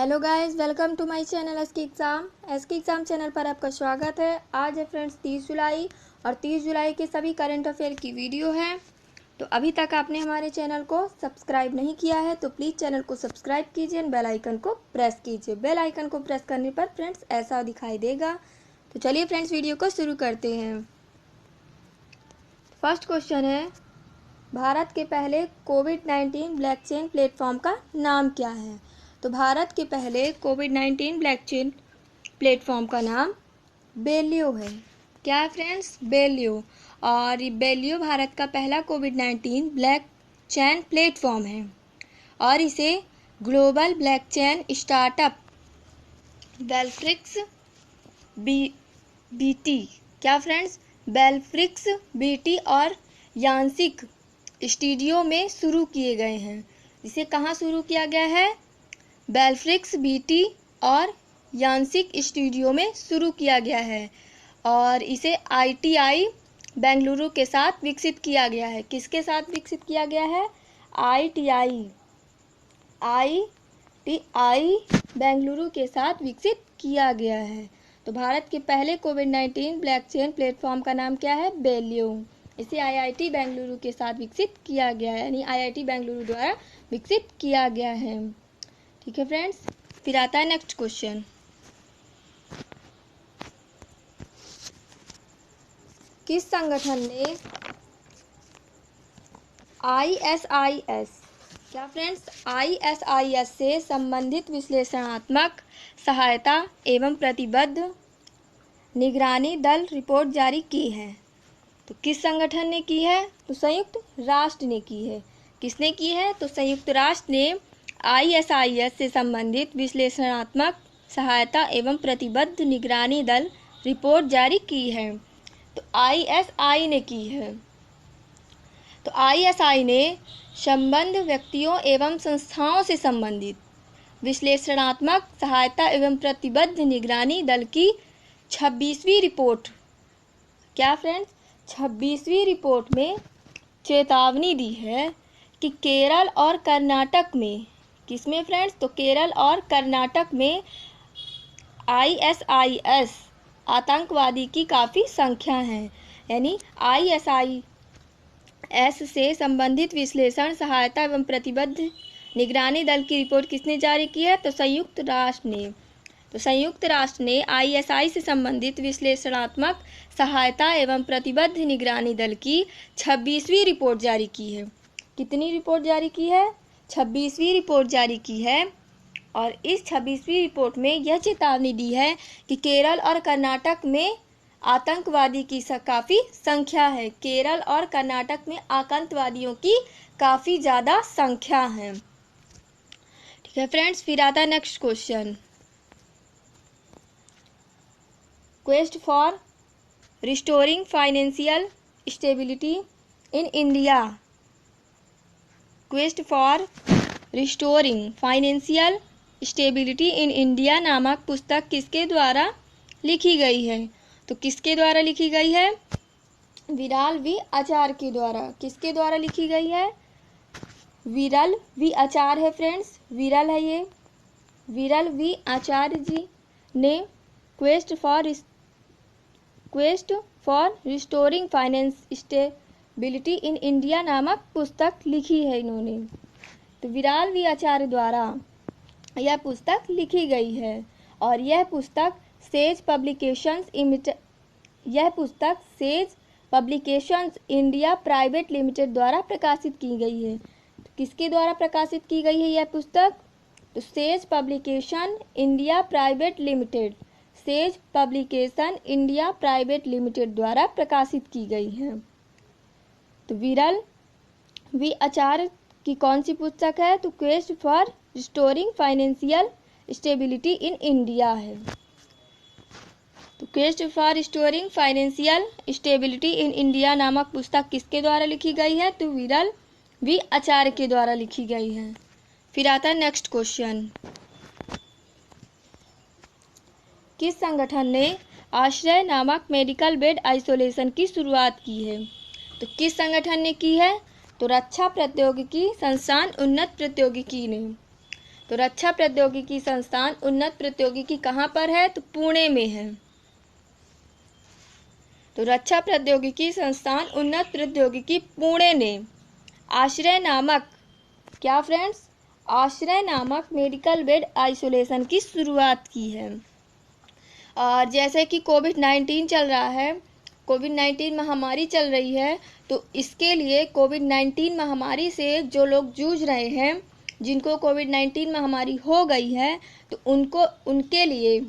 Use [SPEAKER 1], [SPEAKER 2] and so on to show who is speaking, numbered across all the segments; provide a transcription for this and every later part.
[SPEAKER 1] Hello guys, welcome to my channel SK exam channel पर आपका स्वागत है। आज है फ्रेंड्स 30 जुलाई और 30 जुलाई के सभी करंट अफेयर की वीडियो है। तो अभी तक आपने हमारे चैनल को सब्सक्राइब नहीं किया है तो प्लीज़ चैनल को सब्सक्राइब कीजिए, बेल आइकन को प्रेस कीजिए। बेल आइकन को प्रेस करने पर फ्रेंड्स ऐसा दिखाई देगा। तो चलिए फ्रेंड्स वीडियो को शुरू करते हैं। फर्स्ट क्वेश्चन है, भारत के पहले कोविड-19 ब्लॉकचेन प्लेटफॉर्म का नाम क्या है? तो भारत के पहले कोविड-19 ब्लॉकचेन प्लेटफॉर्म का नाम बेलियो है। क्या है फ्रेंड्स? बेलियो। और ये बेलियो भारत का पहला कोविड-19 ब्लॉकचेन प्लेटफॉर्म है और इसे ग्लोबल ब्लॉकचेन स्टार्टअप बेलफ्रिक्स बीटी क्या फ्रेंड्स? बेलफ्रिक्स बीटी और यांसिक स्टूडियो में शुरू किए गए हैं। इसे कहाँ शुरू किया गया है? बेलफ्रिक्स बीटी और यांसिक स्टूडियो में शुरू किया गया है और इसे ITI बेंगलुरु के साथ विकसित किया गया है। किसके साथ विकसित किया गया है? ITI बेंगलुरु के साथ विकसित किया गया है। तो भारत के पहले कोविड-19 ब्लॉकचेन प्लेटफॉर्म का नाम क्या है? बेलियो। इसे IIT बेंगलुरु के साथ विकसित किया गया है, यानी IIT बेंगलुरु द्वारा विकसित किया गया है। ठीक है फ्रेंड्स, फिर आता है नेक्स्ट क्वेश्चन। किस संगठन ने ISIS क्या फ्रेंड्स? ISIS से संबंधित विश्लेषणात्मक सहायता एवं प्रतिबद्ध निगरानी दल रिपोर्ट जारी की है? तो किस संगठन ने की है? तो संयुक्त राष्ट्र ने की है। किसने की है? तो संयुक्त राष्ट्र ने ISIS से संबंधित विश्लेषणात्मक सहायता एवं प्रतिबद्ध निगरानी दल रिपोर्ट जारी की है। तो ISI ने की है। तो ISI ने संबद्ध व्यक्तियों एवं संस्थाओं से संबंधित विश्लेषणात्मक सहायता एवं प्रतिबद्ध निगरानी दल की 26वीं रिपोर्ट क्या फ्रेंड्स? 26वीं रिपोर्ट में चेतावनी दी है कि केरल और कर्नाटक में, किसमें फ्रेंड्स? तो केरल और कर्नाटक में ISIS आतंकवादी की काफ़ी संख्या है। यानी ISIS से संबंधित विश्लेषण सहायता एवं प्रतिबद्ध निगरानी दल की रिपोर्ट किसने जारी की है? तो संयुक्त राष्ट्र ने। तो संयुक्त राष्ट्र ने ISI से संबंधित विश्लेषणात्मक सहायता एवं प्रतिबद्ध निगरानी दल की 26वीं रिपोर्ट जारी की है। कितनी रिपोर्ट जारी की है? 26वीं रिपोर्ट जारी की है। और इस 26वीं रिपोर्ट में यह चेतावनी दी है कि केरल और कर्नाटक में आतंकवादी की काफ़ी संख्या है। केरल और कर्नाटक में आतंकवादियों की काफ़ी ज़्यादा संख्या है। ठीक है फ्रेंड्स, फिर आता है next question. Quest for restoring financial stability in India. Quest for restoring financial stability in India नामक पुस्तक किसके द्वारा लिखी गई है? तो किसके द्वारा लिखी गई है? विरल वी आचार्य के द्वारा। किसके द्वारा लिखी गई है? विरल वी आचार्य है फ्रेंड्स, विरल है ये। विरल वी आचार्य जी ने quest for restoring finance stability in India नामक पुस्तक लिखी है इन्होंने। तो विरल वी आचार्य द्वारा यह पुस्तक लिखी गई है और यह पुस्तक says publications India private limited द्वारा प्रकाशित की गई है। तो किसके द्वारा प्रकाशित की गई है यह पुस्तक? तो says publication India private limited द्वारा प्रकाशित की गई है। तो विरल वी आचार्य की कौन सी पुस्तक है? तो quest for restoring financial stability in India है। तो quest for restoring financial stability in India नामक पुस्तक किसके द्वारा लिखी गई है? तो विरल वी आचार्य के द्वारा लिखी गई है। फिर आता है नेक्स्ट क्वेश्चन। किस संगठन ने आश्रय नामक मेडिकल बेड आइसोलेशन की शुरुआत की है? तो किस संगठन ने की है? तो रक्षा प्रौद्योगिकी संस्थान उन्नत प्रौद्योगिकी ने। तो रक्षा प्रौद्योगिकी संस्थान उन्नत प्रौद्योगिकी कहाँ पर है? तो पुणे में है। तो रक्षा प्रौद्योगिकी संस्थान उन्नत प्रौद्योगिकी पुणे ने आश्रय नामक, क्या फ्रेंड्स? आश्रय नामक मेडिकल बेड आइसोलेशन की शुरुआत की है। और जैसे कि कोविड-19 चल रहा है, कोविड-19 महामारी चल रही है, तो इसके लिए कोविड-19 महामारी से जो लोग जूझ रहे हैं, जिनको कोविड-19 महामारी हो गई है, तो उनके लिए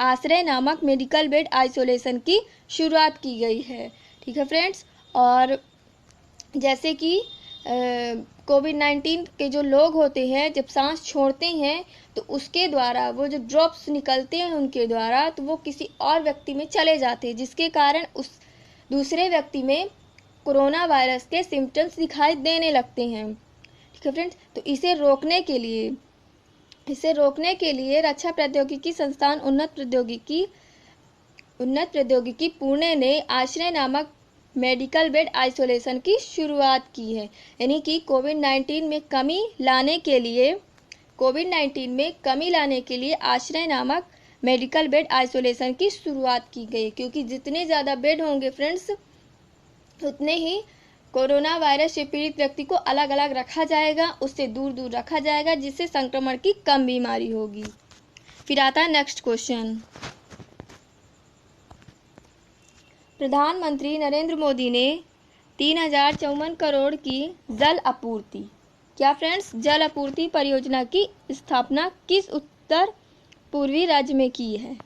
[SPEAKER 1] आश्रय नामक मेडिकल बेड आइसोलेशन की शुरुआत की गई है। ठीक है फ्रेंड्स। और जैसे कि कोविड-19 के जो लोग होते हैं, जब सांस छोड़ते हैं तो उसके द्वारा वो जो ड्रॉप्स निकलते हैं उनके द्वारा, तो वो किसी और व्यक्ति में चले जाते हैं, जिसके कारण उस दूसरे व्यक्ति में कोरोना वायरस के सिम्टम्स दिखाई देने लगते हैं। ठीक है फ्रेंड्स। तो इसे रोकने के लिए रक्षा प्रौद्योगिकी संस्थान उन्नत प्रौद्योगिकी पुणे ने आश्रय नामक मेडिकल बेड आइसोलेशन की शुरुआत की है। यानी कि कोविड-19 में कमी लाने के लिए आश्रय नामक मेडिकल बेड आइसोलेशन की शुरुआत की गई, क्योंकि जितने ज़्यादा बेड होंगे फ्रेंड्स, उतने ही कोरोना वायरस से पीड़ित व्यक्ति को अलग अलग रखा जाएगा, उससे दूर दूर रखा जाएगा, जिससे संक्रमण की कम बीमारी होगी। फिर आता है नेक्स्ट क्वेश्चन। प्रधानमंत्री नरेंद्र मोदी ने 3054 करोड़ की जल आपूर्ति, क्या फ्रेंड्स? जल आपूर्ति परियोजना की स्थापना किस उत्तर पूर्वी राज्य में की है?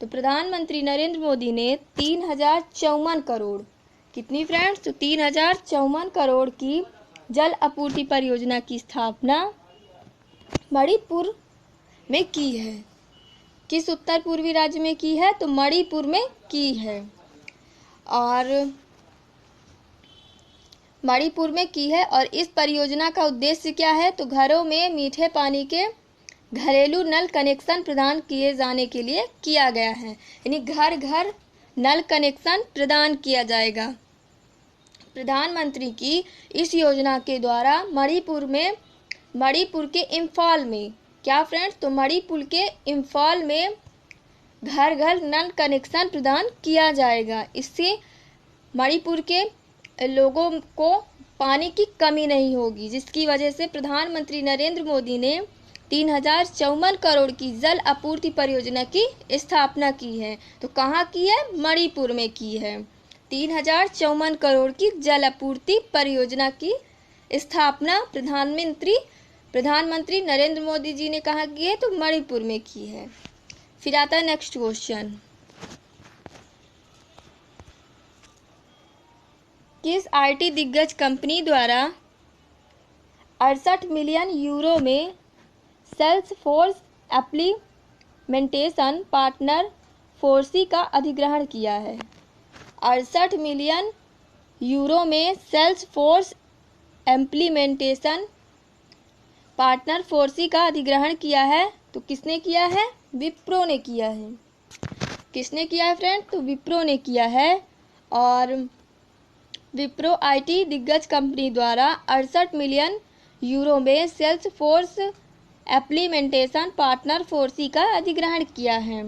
[SPEAKER 1] तो प्रधानमंत्री नरेंद्र मोदी ने 3054 करोड़, कितनी फ्रेंड्स? तो 3054 करोड़ की जल आपूर्ति परियोजना की स्थापना मणिपुर में की है। किस उत्तर पूर्वी राज्य में की है? तो मणिपुर में की है। और मणिपुर में की है। और इस परियोजना का उद्देश्य क्या है? तो घरों में मीठे पानी के घरेलू नल कनेक्शन प्रदान किए जाने के लिए किया गया है। यानी घर घर नल कनेक्शन प्रदान किया जाएगा। प्रधानमंत्री की इस योजना के द्वारा मणिपुर के इम्फाल में, क्या फ्रेंड्स? तो मणिपुर के इम्फाल में घर घर नल कनेक्शन प्रदान किया जाएगा। इससे मणिपुर के लोगों को पानी की कमी नहीं होगी, जिसकी वजह से प्रधानमंत्री नरेंद्र मोदी ने 3054 करोड़ की जल आपूर्ति परियोजना की स्थापना की है। तो कहाँ की है? मणिपुर में की है। 3054 करोड़ की जल आपूर्ति परियोजना की स्थापना प्रधानमंत्री नरेंद्र मोदी जी ने कहाँ की है? तो मणिपुर में की है। फिर आता है नेक्स्ट क्वेश्चन। किस आईटी दिग्गज कंपनी द्वारा 68 मिलियन यूरो में सेल्सफोर्स एप्लीमेंटेशन पार्टनर फोर्सी का अधिग्रहण किया है? 68 मिलियन यूरो में सेल्सफोर्स एप्लीमेंटेशन पार्टनर फोर्सी का अधिग्रहण किया है। तो किसने किया है? विप्रो ने किया है। किसने किया है फ्रेंड? तो विप्रो ने किया है। और विप्रो आईटी दिग्गज कंपनी द्वारा 68 मिलियन यूरो में सेल्सफोर्स एप्लीमेंटेशन पार्टनर फोर्सी का अधिग्रहण किया है।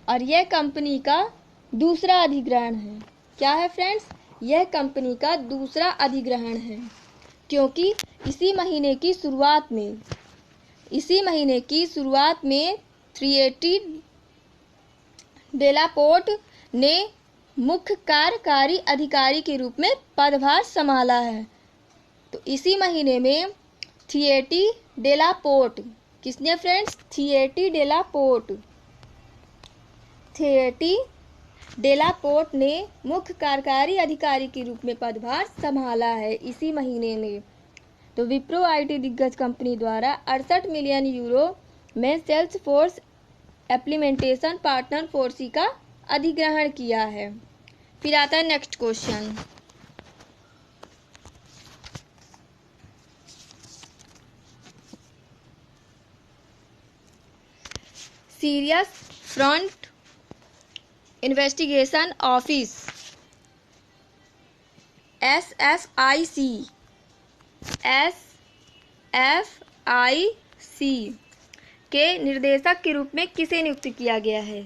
[SPEAKER 1] और यह कंपनी का दूसरा अधिग्रहण है। क्या है फ्रेंड्स? यह कंपनी का दूसरा अधिग्रहण है, क्योंकि इसी महीने की शुरुआत में 380 डेलापोर्ट ने मुख्य कार्यकारी अधिकारी के रूप में पदभार संभाला है। तो इसी महीने में 380 डेलापोर्ट, किसने फ्रेंड्स? 380 डेलापोर्ट ने मुख्य कार्यकारी अधिकारी के रूप में पदभार संभाला है इसी महीने में। तो विप्रो आईटी दिग्गज कंपनी द्वारा 68 मिलियन यूरो में सेल्सफोर्स एप्लीमेंटेशन पार्टनर फोर्सी का अधिग्रहण किया है। फिर आता है next question. Serious front investigation office SFIC के निर्देशक के रूप में किसे नियुक्त किया गया है?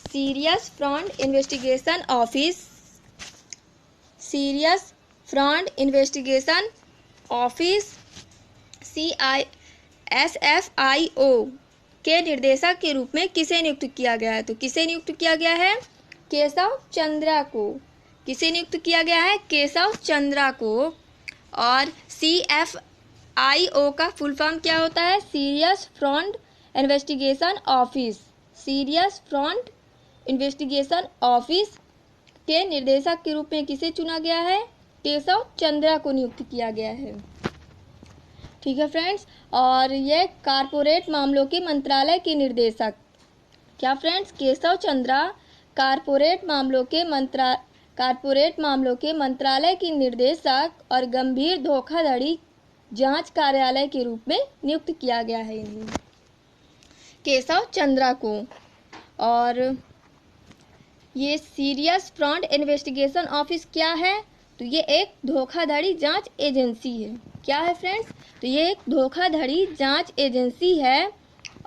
[SPEAKER 1] Serious fraud investigation office, serious fraud investigation office CSFIO के निर्देशक के रूप में किसे नियुक्त किया गया है? तो किसे नियुक्त किया गया है? केशव चंद्रा को। किसे नियुक्त किया गया है? केशव चंद्रा को। और CFIO का फुल फॉर्म क्या होता है? Serious fraud investigation office. Serious fraud investigation office के निर्देशक के रूप में किसे चुना गया है? केशव चंद्रा को नियुक्त किया गया है। ठीक है फ्रेंड्स। और ये कारपोरेट मामलों के मंत्रालय के निर्देशक, क्या फ्रेंड्स? केशव चंद्रा कारपोरेट मामलों के मंत्रालय के निर्देशक और गंभीर धोखाधड़ी जांच कार्यालय के रूप में नियुक्त किया गया है इन्हें, केशव चंद्रा को। और ये सीरियस फ्रॉड इन्वेस्टिगेशन ऑफिस क्या है? तो ये एक धोखाधड़ी जांच एजेंसी है। क्या है फ्रेंड्स? तो ये एक धोखाधड़ी जांच एजेंसी है।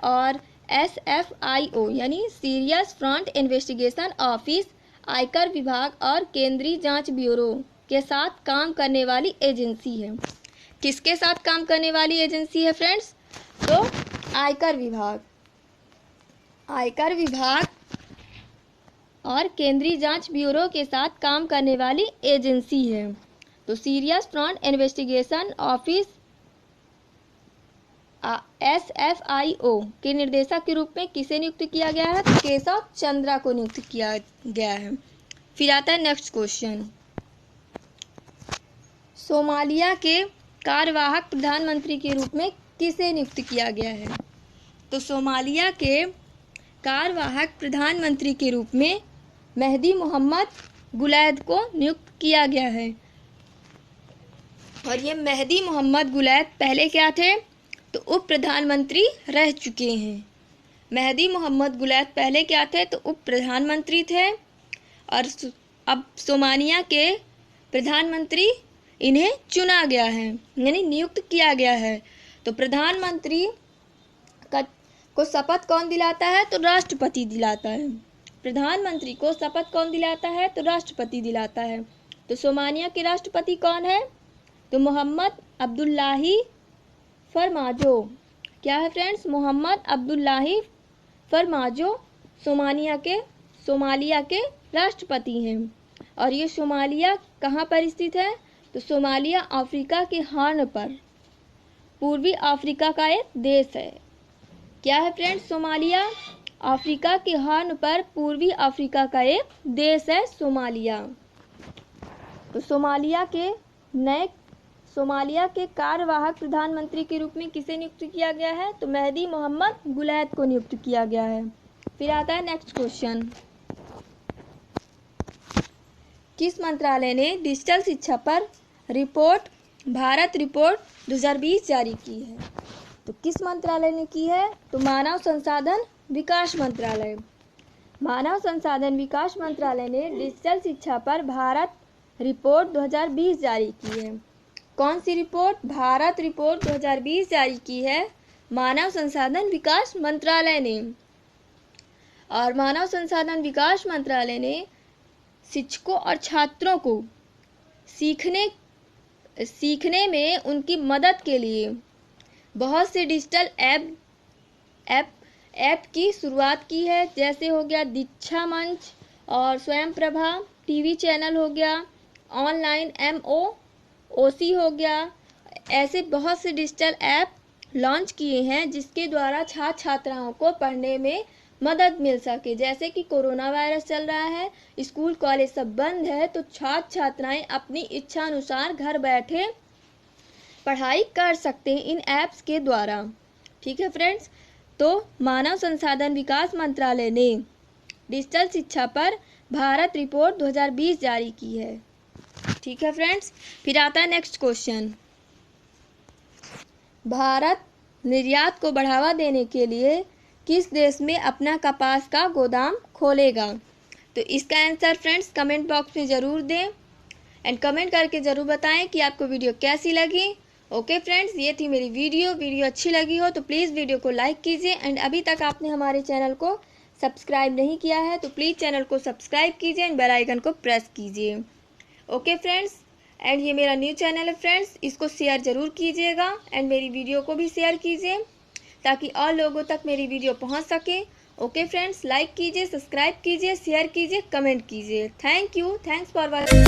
[SPEAKER 1] और SFIO यानी सीरियस फ्रॉड इन्वेस्टिगेशन ऑफिस आयकर विभाग और केंद्रीय जांच ब्यूरो के साथ काम करने वाली एजेंसी है। किसके साथ काम करने वाली एजेंसी है फ्रेंड्स? तो आयकर विभाग और केंद्रीय जांच ब्यूरो के साथ काम करने वाली एजेंसी है। तो serious fraud investigation office SFIO के निर्देशक के रूप में किसे नियुक्त किया गया है? तो केशव चंद्रा को नियुक्त किया गया है। फिर आता है नेक्स्ट क्वेश्चन, सोमालिया के कार्यवाहक प्रधानमंत्री के रूप में किसे नियुक्त किया गया है? तो सोमालिया के कार्यवाहक प्रधानमंत्री के रूप में मेहदी मोहम्मद गुलैद को नियुक्त किया गया है। और ये मेहदी मोहम्मद गुलैद पहले क्या थे? तो उप प्रधानमंत्री रह चुके हैं। मेहदी मोहम्मद गुलैद पहले क्या थे? तो उप प्रधानमंत्री थे। और अब सोमालिया के प्रधानमंत्री इन्हें चुना गया है, यानी नियुक्त किया गया है। तो प्रधानमंत्री को शपथ कौन दिलाता है? तो राष्ट्रपति दिलाता है। प्रधानमंत्री को शपथ कौन दिलाता है? तो राष्ट्रपति दिलाता है। तो सोमालिया के राष्ट्रपति कौन है? तो मोहम्मद अब्दुल्लाही फरमाजो। क्या है friends? Mohamed Abdullahi Farmaajo Somalia के राष्ट्रपति हैं। और ये सोमालिया कहाँ पर स्थित है? तो सोमालिया अफ्रीका के हॉर्न पर, पूर्वी अफ्रीका का एक देश है। क्या है फ्रेंड्स? सोमालिया अफ्रीका के हॉर्न पर पूर्वी अफ्रीका का एक देश है सोमालिया। तो सोमालिया के कार्यवाहक प्रधानमंत्री के रूप में किसे नियुक्त किया गया है? तो मेहदी मोहम्मद गुलैद को नियुक्त किया गया है। फिर आता है नेक्स्ट क्वेश्चन, किस मंत्रालय ने डिजिटल शिक्षा पर भारत रिपोर्ट 2020 जारी की है? तो किस मंत्रालय ने की है? तो मानव संसाधन विकास मंत्रालय। मानव संसाधन विकास मंत्रालय ने डिजिटल शिक्षा पर भारत रिपोर्ट 2020 जारी की है। कौन सी रिपोर्ट? भारत रिपोर्ट 2020 जारी की है मानव संसाधन विकास मंत्रालय ने। और मानव संसाधन विकास मंत्रालय ने शिक्षकों और छात्रों को सीखने में उनकी मदद के लिए बहुत से डिजिटल ऐप की शुरुआत की है। जैसे हो गया दीक्षा मंच और स्वयं प्रभा टीवी चैनल हो गया, ऑनलाइन MOOC हो गया। ऐसे बहुत से डिजिटल ऐप लॉन्च किए हैं जिसके द्वारा छात्र छात्राओं को पढ़ने में मदद मिल सके। जैसे कि कोरोना वायरस चल रहा है, स्कूल कॉलेज सब बंद है, तो छात्र छात्राएं अपनी इच्छा अनुसार घर बैठे पढ़ाई कर सकते हैं इन ऐप्स के द्वारा। ठीक है फ्रेंड्स। तो मानव संसाधन विकास मंत्रालय ने डिजिटल शिक्षा पर भारत रिपोर्ट 2020 जारी की है। ठीक है फ्रेंड्स। फिर आता है नेक्स्ट क्वेश्चन, भारत निर्यात को बढ़ावा देने के लिए किस देश में अपना कपास का गोदाम खोलेगा? तो इसका आंसर फ्रेंड्स कमेंट बॉक्स में ज़रूर दें एंड कमेंट करके ज़रूर बताएं कि आपको वीडियो कैसी लगी। ओके फ्रेंड्स, ये थी मेरी वीडियो अच्छी लगी हो तो प्लीज़ वीडियो को लाइक कीजिए एंड अभी तक आपने हमारे चैनल को सब्सक्राइब नहीं किया है तो प्लीज़ चैनल को सब्सक्राइब कीजिए एंड बेल आइकन को प्रेस कीजिए। ओके फ्रेंड्स, एंड ये मेरा न्यू चैनल है फ्रेंड्स, इसको शेयर ज़रूर कीजिएगा एंड मेरी वीडियो को भी शेयर कीजिए ताकि और लोगों तक मेरी वीडियो पहुंच सके। ओके फ्रेंड्स, लाइक कीजिए, सब्सक्राइब कीजिए, शेयर कीजिए, कमेंट कीजिए। Thank you, thanks for watching.